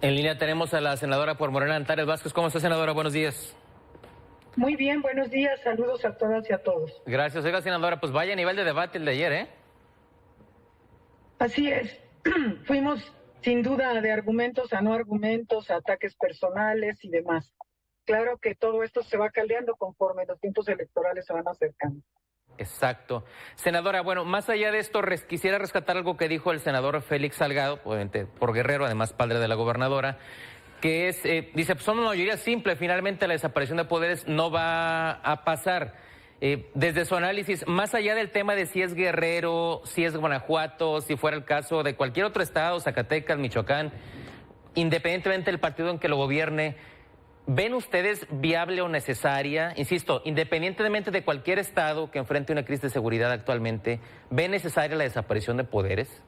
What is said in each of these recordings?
En línea tenemos a la senadora por Morena, Antares Vázquez. ¿Cómo está, senadora? Buenos días. Muy bien, buenos días, saludos a todas y a todos. Gracias. Oiga, senadora, pues vaya nivel de debate el de ayer, ¿eh? Así es, fuimos sin duda de argumentos a no argumentos, a ataques personales y demás. Claro que todo esto se va caldeando conforme los tiempos electorales se van acercando. Exacto. Senadora, bueno, más allá de esto, quisiera rescatar algo que dijo el senador Félix Salgado, obviamente por Guerrero, además padre de la gobernadora, que es, dice, pues son una mayoría simple, finalmente la desaparición de poderes no va a pasar. Desde su análisis, más allá del tema de si es Guerrero, si es Guanajuato, si fuera el caso de cualquier otro estado, Zacatecas, Michoacán, independientemente del partido en que lo gobierne, ¿ven ustedes viable o necesaria, insisto, independientemente de cualquier estado que enfrente una crisis de seguridad actualmente, ¿ven necesaria la desaparición de poderes?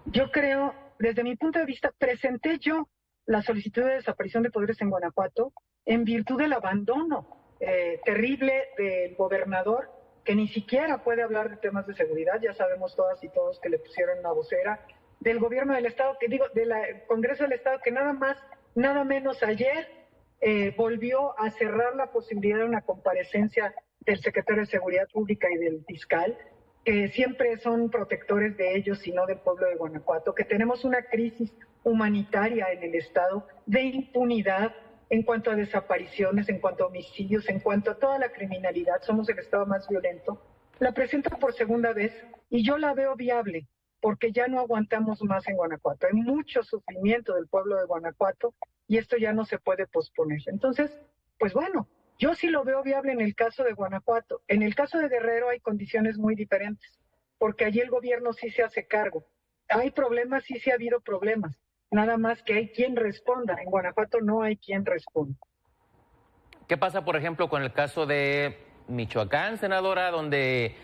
Yo creo, desde mi punto de vista, presenté yo la solicitud de desaparición de poderes en Guanajuato en virtud del abandono terrible del gobernador, que ni siquiera puede hablar de temas de seguridad. Ya sabemos todas y todos que le pusieron una vocera del gobierno del estado, que digo, del Congreso del Estado, que nada menos ayer volvió a cerrar la posibilidad de una comparecencia del secretario de Seguridad Pública y del fiscal, que siempre son protectores de ellos y no del pueblo de Guanajuato, que tenemos una crisis humanitaria en el estado de impunidad en cuanto a desapariciones, en cuanto a homicidios, en cuanto a toda la criminalidad. Somos el estado más violento. La presento por segunda vez y yo la veo viable porque ya no aguantamos más en Guanajuato. Hay mucho sufrimiento del pueblo de Guanajuato y esto ya no se puede posponer. Entonces, pues bueno, yo sí lo veo viable en el caso de Guanajuato. En el caso de Guerrero hay condiciones muy diferentes, porque allí el gobierno sí se hace cargo. Hay problemas, sí ha habido problemas, nada más que hay quien responda. En Guanajuato no hay quien responda. ¿Qué pasa, por ejemplo, con el caso de Michoacán, senadora, donde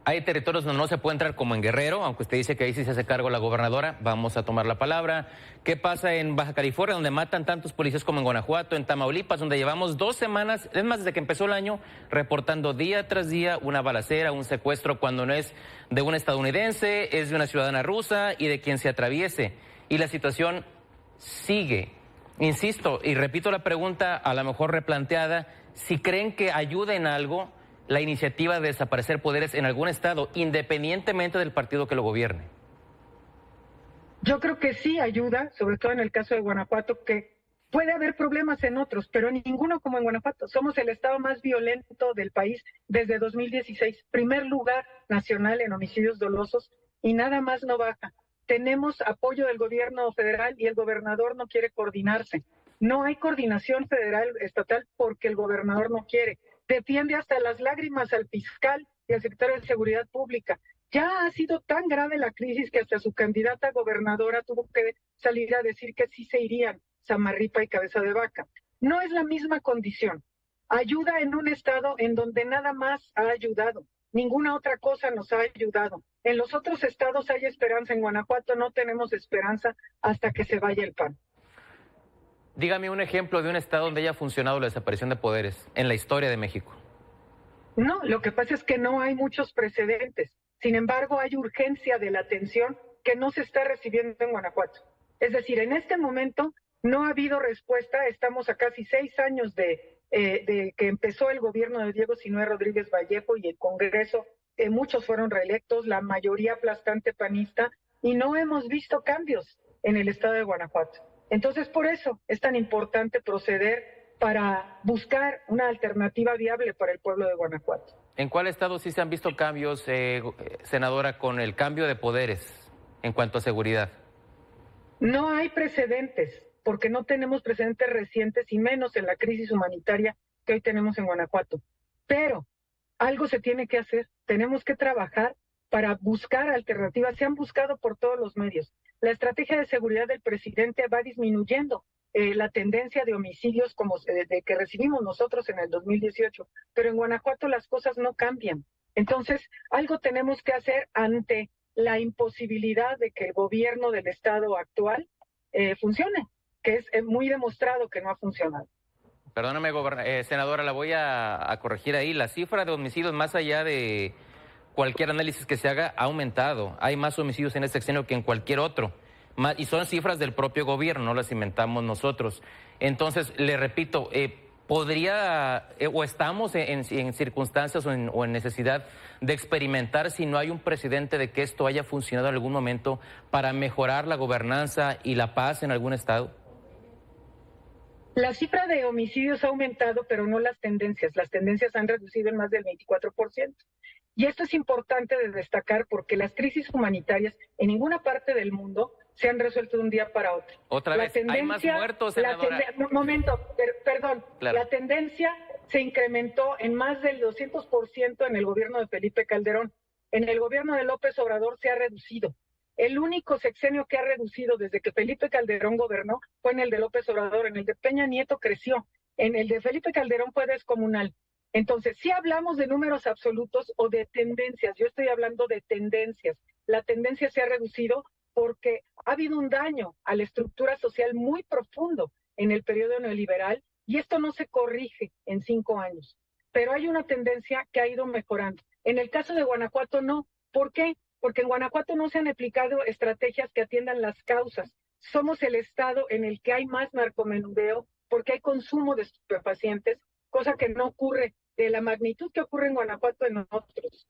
hay territorios donde no se puede entrar, como en Guerrero, aunque usted dice que ahí sí se hace cargo la gobernadora? Vamos a tomar la palabra. ¿Qué pasa en Baja California, donde matan tantos policías como en Guanajuato? En Tamaulipas, donde llevamos 2 semanas, es más, desde que empezó el año, reportando día tras día una balacera, un secuestro, cuando no es de un estadounidense, es de una ciudadana rusa y de quien se atraviese. Y la situación sigue. Insisto, y repito la pregunta, a lo mejor replanteada, si creen que ayuda en algo la iniciativa de desaparecer poderes en algún estado, independientemente del partido que lo gobierne. Yo creo que sí ayuda, sobre todo en el caso de Guanajuato, que puede haber problemas en otros, pero ninguno como en Guanajuato. Somos el estado más violento del país desde 2016, primer lugar nacional en homicidios dolosos y nada más no baja. Tenemos apoyo del gobierno federal y el gobernador no quiere coordinarse. No hay coordinación federal, estatal, porque el gobernador no quiere. Defiende hasta las lágrimas al fiscal y al secretario de Seguridad Pública. Ya ha sido tan grave la crisis que hasta su candidata a gobernadora tuvo que salir a decir que sí se irían Samarripa y Cabeza de Vaca. No es la misma condición. Ayuda en un estado en donde nada más ha ayudado. Ninguna otra cosa nos ha ayudado. En los otros estados hay esperanza. En Guanajuato no tenemos esperanza hasta que se vaya el PAN. Dígame un ejemplo de un estado donde haya funcionado la desaparición de poderes en la historia de México. No, lo que pasa es que no hay muchos precedentes. Sin embargo, hay urgencia de la atención que no se está recibiendo en Guanajuato. Es decir, en este momento no ha habido respuesta. Estamos a casi 6 años de que empezó el gobierno de Diego Sinue Rodríguez Vallejo y el Congreso. Muchos fueron reelectos, la mayoría aplastante panista, y no hemos visto cambios en el estado de Guanajuato. Entonces, por eso es tan importante proceder para buscar una alternativa viable para el pueblo de Guanajuato. ¿En cuál estado sí se han visto cambios, senadora, con el cambio de poderes en cuanto a seguridad? No hay precedentes, porque no tenemos precedentes recientes y menos en la crisis humanitaria que hoy tenemos en Guanajuato. Pero algo se tiene que hacer, tenemos que trabajar para buscar alternativas. Se han buscado por todos los medios. La estrategia de seguridad del presidente va disminuyendo la tendencia de homicidios como de que recibimos nosotros en el 2018, pero en Guanajuato las cosas no cambian. Entonces, algo tenemos que hacer ante la imposibilidad de que el gobierno del estado actual funcione, que es muy demostrado que no ha funcionado. Perdóname, senadora, la voy a corregir ahí. La cifra de homicidios, más allá de cualquier análisis que se haga, ha aumentado. Hay más homicidios en este sexenio que en cualquier otro. Y son cifras del propio gobierno, no las inventamos nosotros. Entonces, le repito, podría, o estamos en circunstancias o en necesidad de experimentar, si no hay un precedente de que esto haya funcionado en algún momento, para mejorar la gobernanza y la paz en algún estado. La cifra de homicidios ha aumentado, pero no las tendencias. Las tendencias han reducido en más del 24%. Y esto es importante de destacar porque las crisis humanitarias en ninguna parte del mundo se han resuelto de un día para otro. Otra vez, hay más muertos, senadora. Perdón. Claro. La tendencia se incrementó en más del 200% en el gobierno de Felipe Calderón. En el gobierno de López Obrador se ha reducido. El único sexenio que ha reducido desde que Felipe Calderón gobernó fue en el de López Obrador. En el de Peña Nieto creció. En el de Felipe Calderón fue descomunal. Entonces, si hablamos de números absolutos o de tendencias, yo estoy hablando de tendencias. La tendencia se ha reducido porque ha habido un daño a la estructura social muy profundo en el periodo neoliberal y esto no se corrige en 5 años. Pero hay una tendencia que ha ido mejorando. En el caso de Guanajuato no. ¿Por qué? Porque en Guanajuato no se han aplicado estrategias que atiendan las causas. Somos el estado en el que hay más narcomenudeo porque hay consumo de estupefacientes, cosa que no ocurre de la magnitud que ocurre en Guanajuato en otros.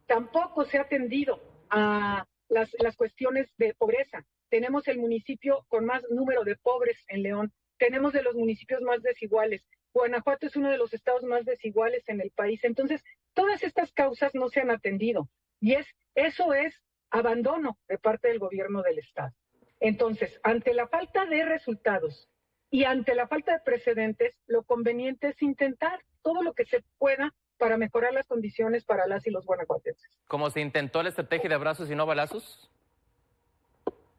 Tampoco se ha atendido a las cuestiones de pobreza. Tenemos el municipio con más número de pobres en León. Tenemos de los municipios más desiguales. Guanajuato es uno de los estados más desiguales en el país. Entonces, todas estas causas no se han atendido. Y eso es abandono de parte del gobierno del estado. Entonces, ante la falta de resultados y ante la falta de precedentes, lo conveniente es intentar todo lo que se pueda para mejorar las condiciones para las y los guanajuatenses. ¿Cómo se intentó la estrategia de abrazos y no balazos?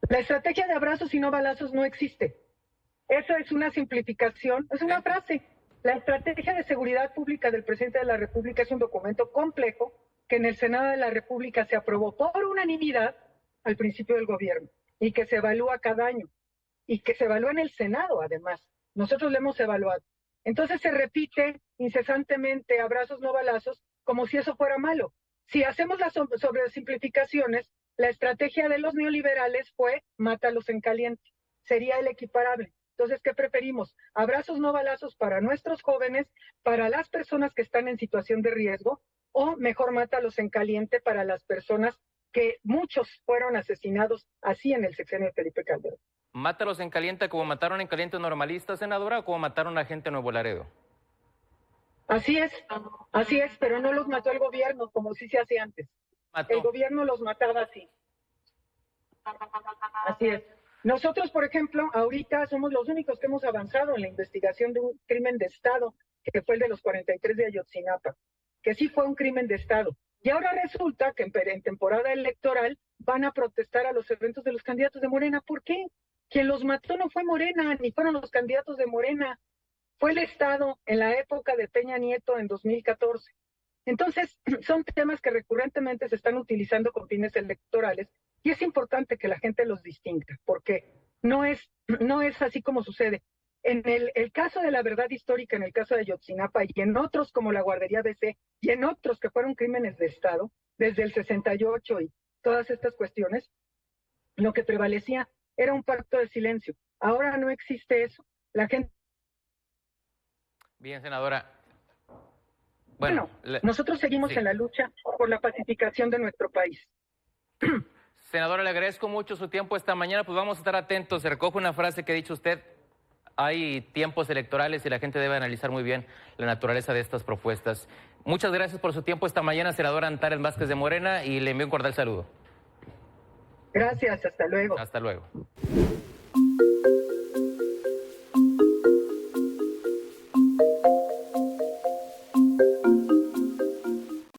La estrategia de abrazos y no balazos no existe. Eso es una simplificación, es una frase. La estrategia de seguridad pública del presidente de la República es un documento complejo que en el Senado de la República se aprobó por unanimidad al principio del gobierno y que se evalúa cada año y que se evalúa en el Senado además. Nosotros lo hemos evaluado. Entonces se repite incesantemente abrazos no balazos como si eso fuera malo. Si hacemos las sobresimplificaciones, la estrategia de los neoliberales fue mátalos en caliente. Sería el equiparable. Entonces, ¿qué preferimos? Abrazos no balazos para nuestros jóvenes, para las personas que están en situación de riesgo, o mejor mátalos en caliente para las personas que muchos fueron asesinados así en el sexenio de Felipe Calderón. ¿Mátalos en caliente como mataron en caliente normalistas, senadora, o como mataron a gente en Nuevo Laredo? Así es, pero no los mató el gobierno como sí se hacía antes. El gobierno los mataba así. Así es. Nosotros, por ejemplo, ahorita somos los únicos que hemos avanzado en la investigación de un crimen de Estado, que fue el de los 43 de Ayotzinapa, que sí fue un crimen de Estado. Y ahora resulta que en temporada electoral van a protestar a los eventos de los candidatos de Morena. ¿Por qué? Quien los mató no fue Morena, ni fueron los candidatos de Morena. Fue el Estado en la época de Peña Nieto en 2014. Entonces, son temas que recurrentemente se están utilizando con fines electorales y es importante que la gente los distinga, porque no es así como sucede. En el caso de la verdad histórica, en el caso de Ayotzinapa y en otros como la Guardería BC y en otros que fueron crímenes de Estado, desde el 68 y todas estas cuestiones, lo que prevalecía era un pacto de silencio. Ahora no existe eso. La gente... Bien, senadora. Bueno, nosotros seguimos en la lucha por la pacificación de nuestro país. Senadora, le agradezco mucho su tiempo esta mañana, pues vamos a estar atentos. Se recoge una frase que ha dicho usted: hay tiempos electorales y la gente debe analizar muy bien la naturaleza de estas propuestas. Muchas gracias por su tiempo esta mañana, senadora Antares Vázquez de Morena, y le envío un cordial saludo. Gracias, hasta luego. Hasta luego.